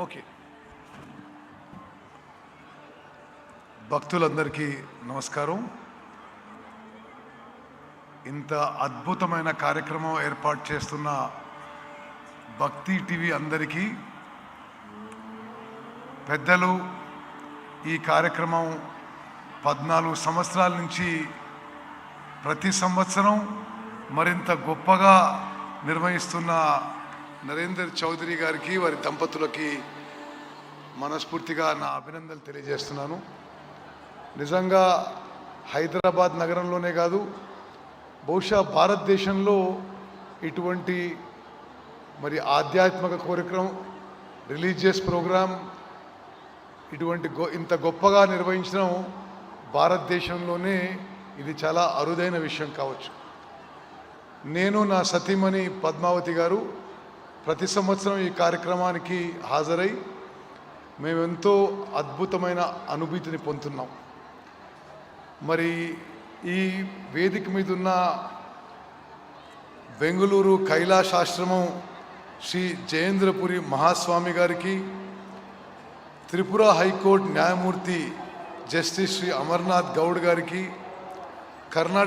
Okay. భక్తులందరికీ నమస్కారం. ఇంత అద్భుతమైన కార్యక్రమం ఏర్పాటు చేస్తున్న భక్తి టీవీ అందరికీ, పెద్దలు ఈ కార్యక్రమం 14 సంవత్సరాల నుంచి ప్రతి సంవత్సరం మరింత గొప్పగా నిర్వహిస్తున్న నరేందర్ చౌదరి గారికి, వారి దంపతులకి మనస్ఫూర్తిగా నా అభినందనలు తెలియజేస్తున్నాను. నిజంగా హైదరాబాద్ నగరంలోనే కాదు, బహుశా భారతదేశంలో ఇటువంటి ఆధ్యాత్మిక కార్యక్రమం, రిలీజియస్ ప్రోగ్రాం ఇటువంటి ఇంత గొప్పగా నిర్వహించడం భారతదేశంలోనే ఇది చాలా అరుదైన విషయం కావచ్చు. నేను, నా సతీమణి పద్మావతి గారు ప్రతి సంవత్సరం ఈ కార్యక్రమానికి హాజరై మేమెంతో అద్భుతమైన అనుభూతిని పొందుతున్నాం. ఈ వేదిక మీద ఉన్న బెంగళూరు కైలాసాశ్రమం శ్రీ జయేంద్రపురి మహాస్వామి గారికి, త్రిపుర హైకోర్టు న్యాయమూర్తి జస్టిస్ శ్రీ అమర్నాథ్ గౌడ్ గారికి, కర్ణాటక